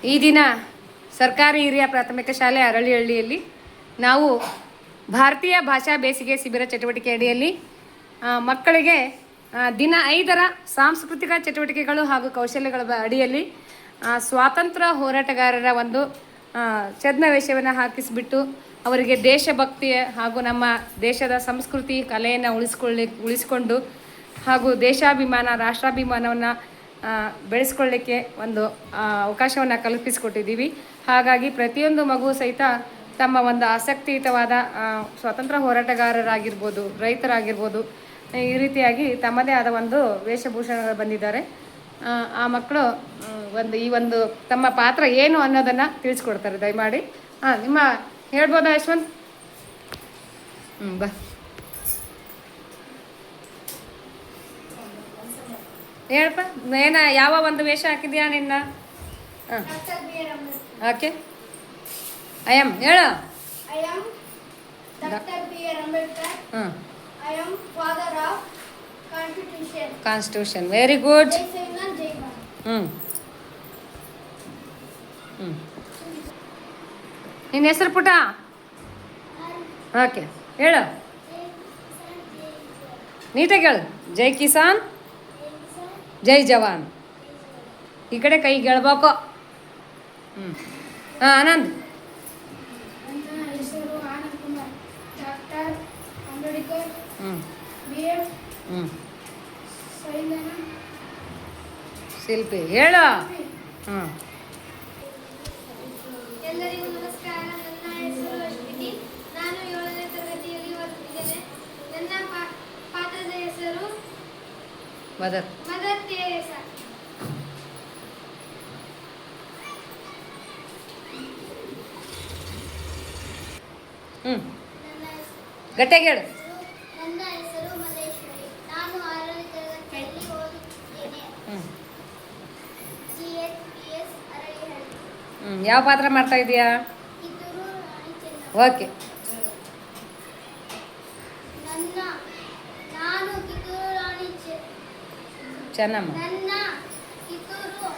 ಈ ದಿನ ಸರ್ಕಾರಿ ಹಿರಿಯ ಪ್ರಾಥಮಿಕ ಶಾಲೆ ಅರಳಿಹಳ್ಳಿಯಲ್ಲಿ ನಾವು ಭಾರತೀಯ ಭಾಷಾ ಬೇಸಿಗೆ ಶಿಬಿರ ಚಟುವಟಿಕೆ ಅಡಿಯಲ್ಲಿ ಮಕ್ಕಳಿಗೆ ದಿನ 5ರ ಸಾಂಸ್ಕೃತಿಕ ಚಟುವಟಿಕೆಗಳು ಹಾಗೂ ಕೌಶಲ್ಯಗಳ ಅಡಿಯಲ್ಲಿ ಸ್ವಾತಂತ್ರ್ಯ ಹೋರಾಟಗಾರರ ಒಂದು ಛದ್ಮವೇಷವನ್ನು ಹಾಕಿಸಿಬಿಟ್ಟು ಅವರಿಗೆ ದೇಶಭಕ್ತಿ ಹಾಗೂ ನಮ್ಮ ದೇಶದ ಸಂಸ್ಕೃತಿ ಕಲೆಯನ್ನು ಉಳಿಸಿಕೊಂಡು ಹಾಗೂ ದೇಶಾಭಿಮಾನ ರಾಷ್ಟ್ರಾಭಿಮಾನವನ್ನು ಬೆಳೆಸ್ಕೊಳ್ಳಿಕ್ಕೆ ಒಂದು ಅವಕಾಶವನ್ನು ಕಲ್ಪಿಸಿಕೊಟ್ಟಿದ್ದೀವಿ. ಹಾಗಾಗಿ ಪ್ರತಿಯೊಂದು ಮಗು ಸಹಿತ ತಮ್ಮ ಒಂದು ಆಸಕ್ತಿಯುತವಾದ ಸ್ವಾತಂತ್ರ್ಯ ಹೋರಾಟಗಾರರಾಗಿರ್ಬೋದು, ರೈತರಾಗಿರ್ಬೋದು, ಈ ರೀತಿಯಾಗಿ ತಮ್ಮದೇ ಆದ ಒಂದು ವೇಷಭೂಷಣಗಳು ಬಂದಿದ್ದಾರೆ. ಆ ಮಕ್ಕಳು ಈ ಒಂದು ತಮ್ಮ ಪಾತ್ರ ಏನು ಅನ್ನೋದನ್ನು ತಿಳಿಸ್ಕೊಡ್ತಾರೆ. ದಯಮಾಡಿ ನಿಮ್ಮ ಹೇಳ್ಬೋದಾ ಯಶವಂತ್? ಬಾ. ಹೇಳಪ್ಪ, ಯಾವ ಒಂದು ವೇಷ ಹಾಕಿದ್ಯಾ ನಿನ್ನ? ಓಕೆ, ಐಎಮ್ ಹೇಳು. Constitution, very good. ನಿನ್ನ ಹೆಸರು ಪುಟ? ಓಕೆ, ಹೇಳು ನೀಟಾಗಿ ಹೇಳು. ಜೈ ಕಿಸಾನ್, ಜೈ ಜವಾನ್. ಈ ಕಡೆ ಕೈ ಗೆಳ್ಬೇಕು. ಆನಂದ್. ಶಿಲ್ಪಿ ಹೇಳು. ಎಲ್ಲರಿಗೂ ನಮಸ್ಕಾರ. ನನ್ನ ಹೆಸರು ಅಶ್ವಿನಿ. ನಾನು 7ನೇ ತರಗತಿಯಲ್ಲಿ ಓದುತ್ತಿದ್ದೇನೆ. ನನ್ನ ಪಾತ್ರದ ಹೆಸರು ಮದರ್ ತೆರೇಸಾ. ಗಟ್ಟಿಯಾಗಿ ಹೇಳು. ನನ್ನ ಹೆಸರು ಮಲ್ಲೇಶ್ವರಿ. ನಾನು 6ನೇ ತರಗತಿಯಲ್ಲಿ ಓದುತ್ತಿದ್ದೇನೆ. GHPS ಅರಳಿಹಳ್ಳಿ. ಯಾವ ಪಾತ್ರ ಮಾಡ್ತಾ ಇದೀಯಾ? ಕಿತ್ತೂರು ರಾಣಿ ಚೆನ್ನಮ್ಮ. ಓಕೆ. ನಾನು ಕಿತ್ತೂರು ರಾಣಿ ಚೆನ್ನಮ್ಮ. ನನ್ನ ಕಿತ್ತೂರು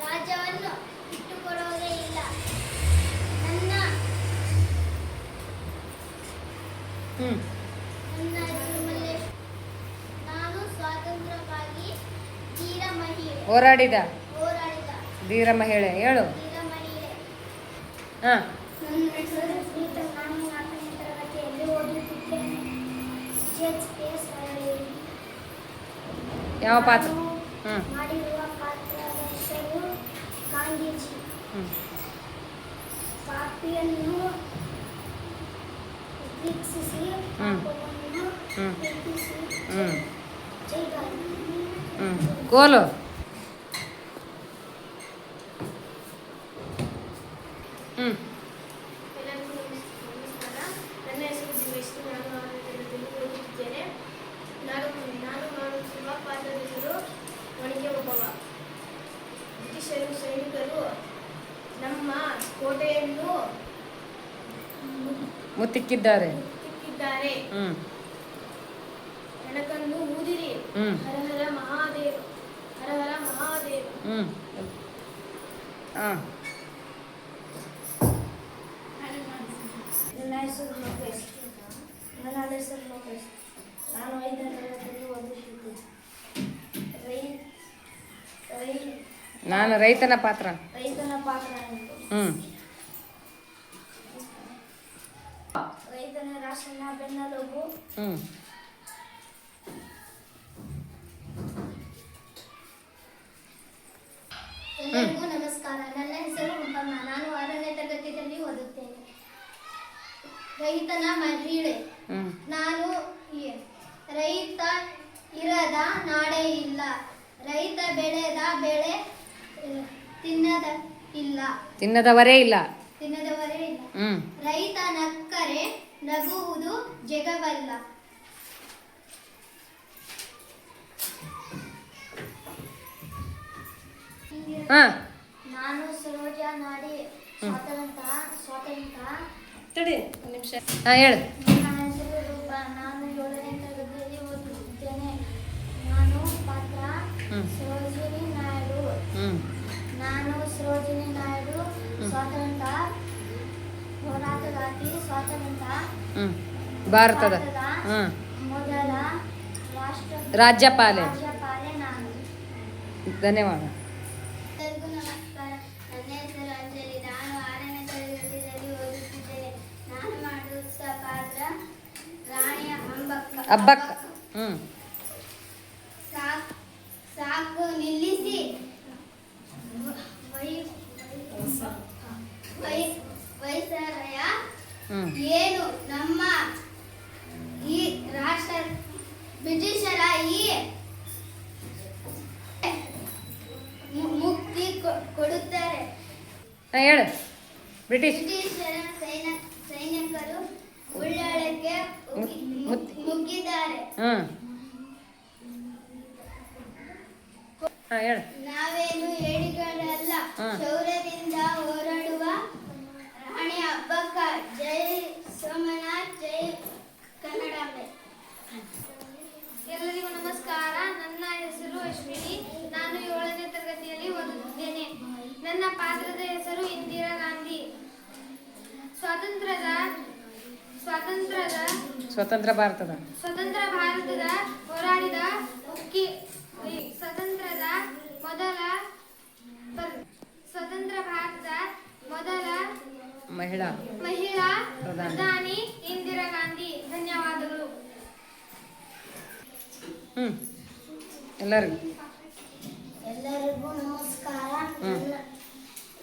ರಾಜ್ಯವನ್ನು ಬಿಟ್ಟುಕೊಡುವುದೇ ಇಲ್ಲ. ನನ್ನ ಹೆಸರು ಮಲ್ಲೇಶ್. ನಾನು ಸ್ವಾತಂತ್ರ್ಯಕ್ಕಾಗಿ ಹೋರಾಡಿದ ಧೀರ ಮಹಿಳೆ. ಹೇಳು. ಹಾಂ. ನನ್ನ ಹೆಸರು ಸ್ಮಿತಾ. ನಾನು 4ನೇ ತರಗತಿಯಲ್ಲಿ ಓದುತ್ತಿದ್ದೇನೆ. GHPS ಅರಳಿಹಳ್ಳಿ. ಯಾವ ಪಾತ್ರ? ಮಾಡಿರುವ ಪಾತ್ರದ ಹೆಸರು ಗಾಂಧೀಜಿ. ಪಾಪಿಯನ್ನು ವೀಕ್ಷಿಸಿ ಪಾಪವನ್ನು ಪ್ರೀತಿಸಿ ಜೈ ಗಾಂಧಿ. ಕೋಲು. ಎಲ್ಲರಿಗೂ ನಮಸ್ಕಾರ. ನನ್ನ ಹೆಸರು ದಿವೇಶ್ವರಿ. ನಾನು 6ನೇ ತರಗತಿಯಲ್ಲಿ ಓದುತ್ತಿದ್ದೇನೆ. ನಾನು ಮಾಡುತ್ತಿರುವ ಪಾತ್ರದ ಹೆಸರು ಒಣಗೆ ಒಬ್ಬವ. ಬ್ರಿಟಿಷರು ಸೈನಿಕರು ನಮ್ಮ ಕೋಟೆಯನ್ನು ಮುತ್ತಿಕ್ಕಿದ್ದಾರೆ. ಬೆಳಕನ್ನು ಊದಿರಿ. ಹರ ಹರ ಮಹಾದೇವ, ಹರ ಹರ ಮಹಾದೇವ. ನನ್ನ ಹೆಸರು ಲೋಕೇಶ್. ನಾನು 5ನೇ ತರಗತಿಯಲ್ಲಿ ಓದುತ್ತಿದ್ದೇನೆ. ನಾನು ರೈತನ ಪಾತ್ರ. ರೈತನ ರಾಷ್ಟ್ರನ ಬೆನ್ನೆಲುಬು. ಎಲ್ಲರಿಗೂ ನಮಸ್ಕಾರ. ನನ್ನ ಹೆಸರು ರೂಪಮ್ಮ. ನಾನು 6ನೇ ತರಗತಿಯಲ್ಲಿ ಓದುತ್ತೇನೆ. ರೈತನ ಮಹಿಳೆ. ನಾನು ರೈತ ಇರದ ನಾಡೇ ಇಲ್ಲ. ರೈತ ಬೆಳೆದ ಬೆಳೆ ತಿನ್ನದವರೇ ಇಲ್ಲ. ರೈತ ನಕ್ಕರೆ ನಗುವುದು ಜಗವಲ್ಲ. ನಾನು ಸರೋಜಾ ನಾಡಿ. ಸ್ವಾತಂತ್ರ್ಯ ತಡಿ ಒಂದು ನಿಮಿಷ. ಹೇಳು. ನನ್ನ ಹೆಸರು ರೂಪ. ನಾನು 7ನೇ ತರಗತಿಯಲ್ಲಿ ಓದುತ್ತಿದ್ದೇನೆ. ನಾನು ಪಾತ್ರ ಸರೋಜಿನಿ ನಾಯ್ಡು. ನಾನು ಸರೋಜಿನಿ ನಾಯ್ಡು ಭಾರತಿ ಸ್ವಾತಂತ್ರ್ಯ ಹ್ಞೂ ಭಾರತದ ಹ್ಞೂ ಮೊದಲ ರಾಷ್ಟ್ರ ರಾಜ್ಯಪಾಲೆ. ರಾಜ್ಯಪಾಲೆ ನಾನು. ಧನ್ಯವಾದ. ಎಲ್ಲರಿಗೂ ನಮಸ್ಕಾರ. ನನ್ನ ಹೆಸರು ಅಂಜಲಿ. ನಾನು 6ನೇ ತರಗತಿಯಲ್ಲಿ ಓದುತ್ತಿದ್ದೇನೆ. ನಾನು ಮಾಡುತ್ತ ಪಾತ್ರ ರಾಣಿಯ ಹಬ್ಬಕ್ಕ. ಹ್ಞೂ ಸಾಕು ನಿಲ್ಲಿಸಿ. ವೈಸರಾಯ ಹ್ಞೂ ಏನು ನಮ್ಮ ಈ ರಾಷ್ಟ್ರ ಬ್ರಿಟಿಷರ ಈ ಮುಕ್ತಿ ಕೊಡುತ್ತಾರೆ. ಹೇಳು. ಬ್ರಿಟಿಷ್ ಬ್ರಿಟಿಷರ ಸೈನಿಕರು ಉಳ್ಳಾಳಕ್ಕೆ ಮುಗ್ಗಿದ್ದಾರೆ. ಹ್ಞೂ ಹೇಳು. ನಾವೇನು ಹೇಳಿಗಳಲ್ಲ, ಹ್ಮ್. ಶೌರ್ಯದಿಂದ ಹೋರಾಡುವ ರಾಣಿ ಹಬ್ಬಕ್ಕ. ಜೈ ಸೋಮನಾಥ್, ಜೈ ಕನ್ನಡಾಂಬೆ. ಎಲ್ಲರಿಗೂ ನಮಸ್ಕಾರ. ನನ್ನ ಹೆಸರು ಅಶ್ವಿನಿ. ನಾನು 7ನೇ ತರಗತಿಯಲ್ಲಿ ಓದುತ್ತಿದ್ದೇನೆ. ನನ್ನ ಪಾತ್ರದ ಹೆಸರು ಇಂದಿರಾ ಗಾಂಧಿ. ಸ್ವತಂತ್ರ ಭಾರತದ ಸ್ವತಂತ್ರ ಭಾರತದ ಹೋರಾಡಿದ ಸ್ವತಂತ್ರದ ಮೊದಲ ಮಹಿಳಾ ಪ್ರಧಾನಿ ಇಂದಿರಾ ಗಾಂಧಿ. ಧನ್ಯವಾದಗಳು. ಹ್ಞೂ ಎಲ್ಲರಿಗೂ ನಮಸ್ಕಾರ.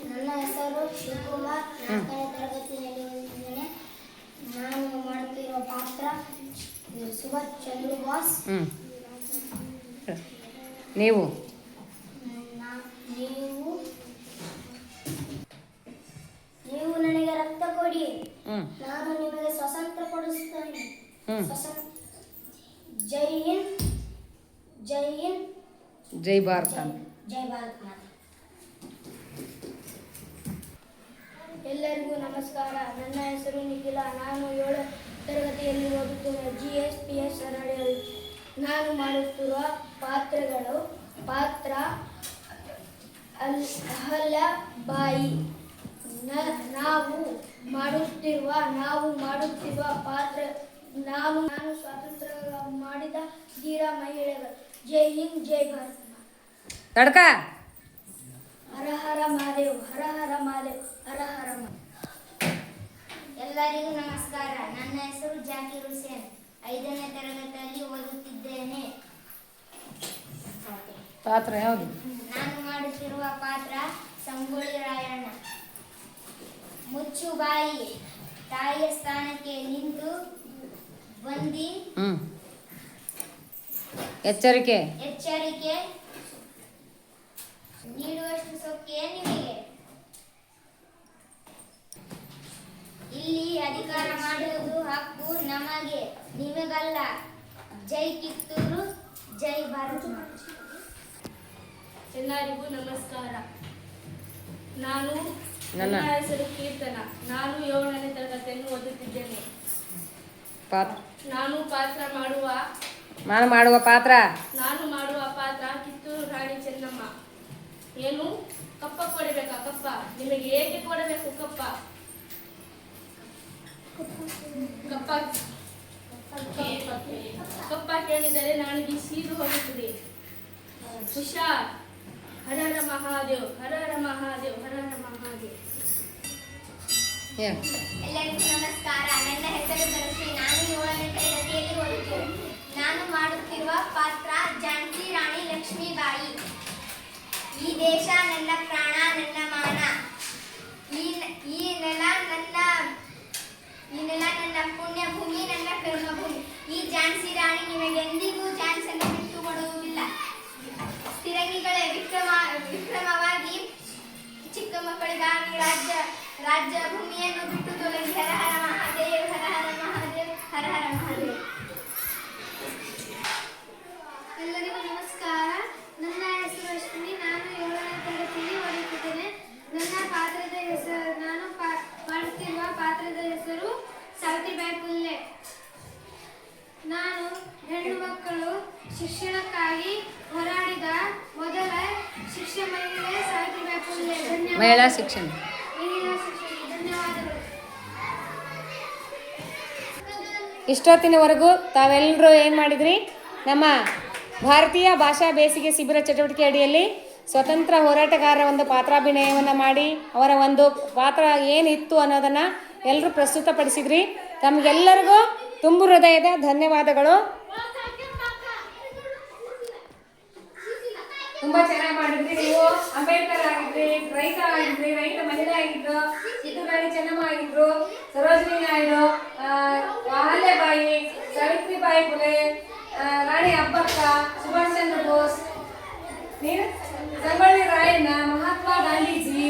ನನ್ನ ಹೆಸರು ಶಿವಕುಮಾರ್. 4ನೇ ತರಗತಿಯಲ್ಲಿ ಓದುತ್ತಿದ್ದೇನೆ. ನಾನು ಮಾಡುತ್ತಿರುವ ಪಾತ್ರ ಸುಭಾಷ್ ಚಂದ್ರ ಬೋಸ್. ನೀವು ನೀವು ನನಗೆ ರಕ್ತ ಕೊಡಿ, ಹ್ಞೂ ನಾನು ನಿಮಗೆ ಸ್ವಾತಂತ್ರ್ಯ ಕೊಡಿಸುತ್ತೇನೆ. ಜೈ ಹಿಂದ್, ಜೈ ಹಿಂದ್, ಜೈ ಭಾರತ. ಜೈ ಭಾರತ್ ಮಾತೆ. ಎಲ್ಲರಿಗೂ ನಮಸ್ಕಾರ. ನನ್ನ ಹೆಸರು ನಿಖಿಲ. ನಾನು 7ನೇ ತರಗತಿಯಲ್ಲಿ ಓದುತ್ತೇನೆ. GSPS ಸರಣಿಯಲ್ಲಿ ನಾನು ಮಾಡುತ್ತಿರುವ ಪಾತ್ರ ಅಹಲ್ಯಾಬಾಯಿ. ನಾವು ಮಾಡುತ್ತಿರುವ ಪಾತ್ರ ನಾನು ಸ್ವಾತಂತ್ರ್ಯ ಮಾಡಿದ ಧೀರ ಮಹಿಳೆಗಳು. ಜೈ ಹಿಂದ್, ಜೈ ಭಾರತ್. ತಡ್ಕ. ಹರ ಹರ ಮಹಾದೇವ್, ಹರ ಹರ ಮಹಾದೇವ್, ಹರ ಹರ ಮಹಾದೇವ್. ಎಲ್ಲರಿಗೂ ನಮಸ್ಕಾರ. ನನ್ನ ಹೆಸರು ಜಾಕಿರ್ ಹುಸೇನ್. 5ನೇ ತರಗತಿಯಲ್ಲಿ ಓದುತ್ತಿದ್ದೇನೆ. ಪಾತ್ರ ಯಾವುದು? ನಾನು ಮಾಡುತ್ತಿರುವ ಪಾತ್ರ ಸಂಗೊಳ್ಳಿ ರಾಯಣ್ಣ. ಮುಚ್ಚುಬಾಯಿ. ತಾಯಿಯ ಸ್ಥಾನಕ್ಕೆ ನಿಂತು ಬಂದಿ. ಎಚ್ಚರಿಕೆ ನೀಡುವಷ್ಟು ಸೊಕ್ಕೆ ನಿಮಗೆ. ಇಲ್ಲಿ ಅಧಿಕಾರ ಮಾಡುವುದು ಹಕ್ಕು ನಮಗೆ, ನಿಮಗಲ್ಲ. ಜೈ ಕಿತ್ತೂರು, ಜೈ ಭಾರತ್. ಎಲ್ಲರಿಗೂ ನಮಸ್ಕಾರ. ನನ್ನ ಹೆಸರು ಕೀರ್ತನ. ನಾನು 7ನೇ ತರಗತಿಯನ್ನು ಓದುತ್ತಿದ್ದೇನೆ. ನಾನು ಮಾಡುವ ಪಾತ್ರ ಕಿತ್ತೂರು ರಾಣಿ ಚೆನ್ನಮ್ಮ. ಏನು ಕಪ್ಪ ಕೊಡಬೇಕಾ? ಕಪ್ಪ ನಿಮಗೆ ಏಕೆ ಕೊಡಬೇಕು? ಕಪ್ಪ ಕೇಳಿದರೆ ನನಗೆ ಸೀದು ಹೋಗುತ್ತದೆ. ಹುಷಾರ್. ಹರ ಹರ ಮಹಾದೇವ್, ಹರ ಹರ ಮಹಾದೇವ್, ಹರ ಹರ ಮಹಾದೇವ್. ಎಲ್ಲರಿಗೂ ನಮಸ್ಕಾರ. ನನ್ನ ಹೆಸರು ಧನುಶ್ರೀ. ನಾನು 7ನೇ ತರಗತಿಯಲ್ಲಿ ಓದುತ್ತೇನೆ. ನಾನು ಮಾಡುತ್ತಿರುವ ಪಾತ್ರ ಝಾನ್ಸಿ ರಾಣಿ ಲಕ್ಷ್ಮೀಬಾಯಿ. ಈ ದೇಶ ನನ್ನ ಪ್ರಾಣ, ನನ್ನ ಮಾನ. ಈ ನೆಲ ನನ್ನ ಪುಣ್ಯ ಭೂಮಿ, ನನ್ನ ಕರ್ಮಭೂಮಿ. ಈ ಝಾನ್ಸಿ ರಾಣಿ ನಿಮಗೆಂದಿಗೂ ಝಾನ್ಸನ್ನು ಬಿಟ್ಟು ಕೊಡುವುದಿಲ್ಲ. ಸ್ಥಿರಂಗಿಗಳೇ, ವಿಕ್ರಮವಾಗಿ ಚಿಕ್ಕ ಮಕ್ಕಳಿಗಾಗಿ ರಾಜ್ಯ ಭೂಮಿಯನ್ನು ಬಿಟ್ಟು ತೊಲಗಿ. ಹರ ಹರ ಮಹಾದೇವ್, ಹರ ಹರ ಮಹಾದೇವ್, ಹರ ಹರ ಮಹಾದೇವ್. ಎಲ್ಲರಿಗೂ ನಮಸ್ಕಾರ. ನನ್ನ ಹೆಸರು ಅಶ್ವಿನಿ. ನಾನು 7ನೇ ತರಗತಿಯಲ್ಲಿ ಓದುತ್ತಿದ್ದೇನೆ. ನಾನು ಮಾಡುತ್ತಿರುವ ಪಾತ್ರದ ಹೆಸರು ಸಾವಿತ್ರಿಬಾಯಿ ಫುಲೆ. ನಾನು ಹೆಣ್ಣು ಮಕ್ಕಳು ಶಿಕ್ಷಣಕ್ಕಾಗಿ ಹೋರಾಡಿದ ಮೊದಲ ಮಹಿಳೆ ಸಾವಿತ್ರಿಬಾಯಿ ಫುಲೆ. ಮಹಿಳಾ ಶಿಕ್ಷಣ. ಧನ್ಯವಾದಗಳು. ಇಷ್ಟೊತ್ತಿನವರೆಗೂ ತಾವೆಲ್ಲರೂ ಏನು ಮಾಡಿದ್ರಿ? ನಮ್ಮ ಭಾರತೀಯ ಭಾಷಾ ಬೇಸಿಗೆ ಶಿಬಿರ ಚಟುವಟಿಕೆ ಅಡಿಯಲ್ಲಿ ಸ್ವತಂತ್ರ ಹೋರಾಟಗಾರರ ಒಂದು ಪಾತ್ರಾಭಿನಯವನ್ನು ಮಾಡಿ ಅವರ ಒಂದು ಪಾತ್ರ ಏನಿತ್ತು ಅನ್ನೋದನ್ನು ಎಲ್ಲರೂ ಪ್ರಸ್ತುತಪಡಿಸಿದ್ರಿ. ತಮಗೆಲ್ಲರಿಗೂ ತುಂಬು ಹೃದಯದ ಧನ್ಯವಾದಗಳು. ತುಂಬ ಚೆನ್ನಾಗಿ ಮಾಡಿದ್ರಿ. ನೀವು ಅಂಬೇಡ್ಕರ್ ಆಗಿದ್ರಿ, ರೈತ ಆಗಿದ್ರಿ, ರೈತ ಮಹಿಳೆ ಆಗಿದ್ರು, ಕಿತ್ತೂರಾಣಿ ಚೆನ್ನಮ್ಮ ಆಗಿದ್ರು, ಸರೋಜಿನಿ ನಾಯ್ಡು, ಅಹಲ್ಯಬಾಯಿ, ಸಾವಿತ್ರಿಬಾಯಿ ಫುಲೆ, ರಾಣಿ ಅಬ್ಬಕ್ಕ, ಸುಭಾಷ್ ಚಂದ್ರ ಬೋಸ್, ಸಂಗೊಳ್ಳಿ ರಾಯಣ್ಣ, ಮಹಾತ್ಮ ಗಾಂಧೀಜಿ,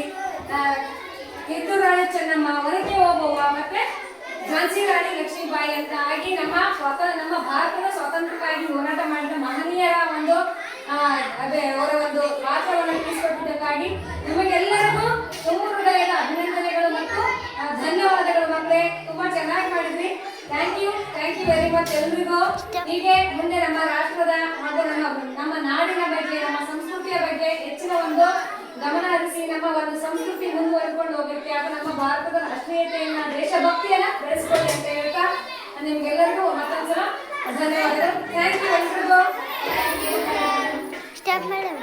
ಕಿತ್ತೂರಾಣಿ ಚೆನ್ನಮ್ಮ, ಒನಕೆ ಓಬವ್ವ, ಮತ್ತೆ ಝಾನ್ಸಿ ರಾಣಿ ಲಕ್ಷ್ಮೀಬಾಯಿ ಅಂತ ಆಗಿ ನಮ್ಮ ಭಾರತದ ಸ್ವಾತಂತ್ರ್ಯಕ್ಕಾಗಿ ಹೋರಾಟ ಮಾಡಿದ ಮಹನೀಯರ ಒಂದು ಅವರ ಒಂದು ಪಾತ್ರವನ್ನು ತಿಳಿಸಿಕೊಟ್ಟಿದ್ದಕ್ಕಾಗಿ ನಿಮಗೆಲ್ಲರಿಗೂ ತುಂಬ ಹೃದಯದ ಅಭಿನಂದನೆಗಳು ಮತ್ತು ಧನ್ಯವಾದಗಳು ಮಕ್ಕಳೇ. ತುಂಬಾ ಚೆನ್ನಾಗಿ ಮಾಡಿದ್ರಿ. ಥ್ಯಾಂಕ್ ಯು ವೆರಿ ಮಚ್ ಎಲ್ರಿಗೂ. ಹೀಗೆ ಮುಂದೆ ನಮ್ಮ ರಾಷ್ಟ್ರದ ಹಾಗೂ ನಮ್ಮ ನಾಡಿನ ಬಗ್ಗೆ, ನಮ್ಮ ಸಂಸ್ಕೃತಿಯ ಬಗ್ಗೆ ಹೆಚ್ಚಿನ ಒಂದು ಗಮನ ಹರಿಸಿ ನಮ್ಮ ಒಂದು ಸಂಸ್ಕೃತಿ ಮುಂದುವರೆದುಕೊಂಡು ಹೋಗಲಿಕ್ಕೆ ಹಾಗೂ ನಮ್ಮ ಭಾರತದ ರಾಷ್ಟ್ರೀಯತೆಯನ್ನ, ದೇಶಭಕ್ತಿಯನ್ನ ಬೆಳೆಸಿಕೊಳ್ಳಿ ಅಂತ ಹೇಳ್ತಾ ನಿಮ್ಗೆಲ್ಲರಿಗೂ ಮತ್ತೊಂದ್ಸಲ ಧನ್ಯವಾದಗಳು. ಥ್ಯಾಂಕ್ ಯು ಎಲ್ರಿಗೂ. ಸ್ಟಾಪ್ ಮಾಡೋಣ.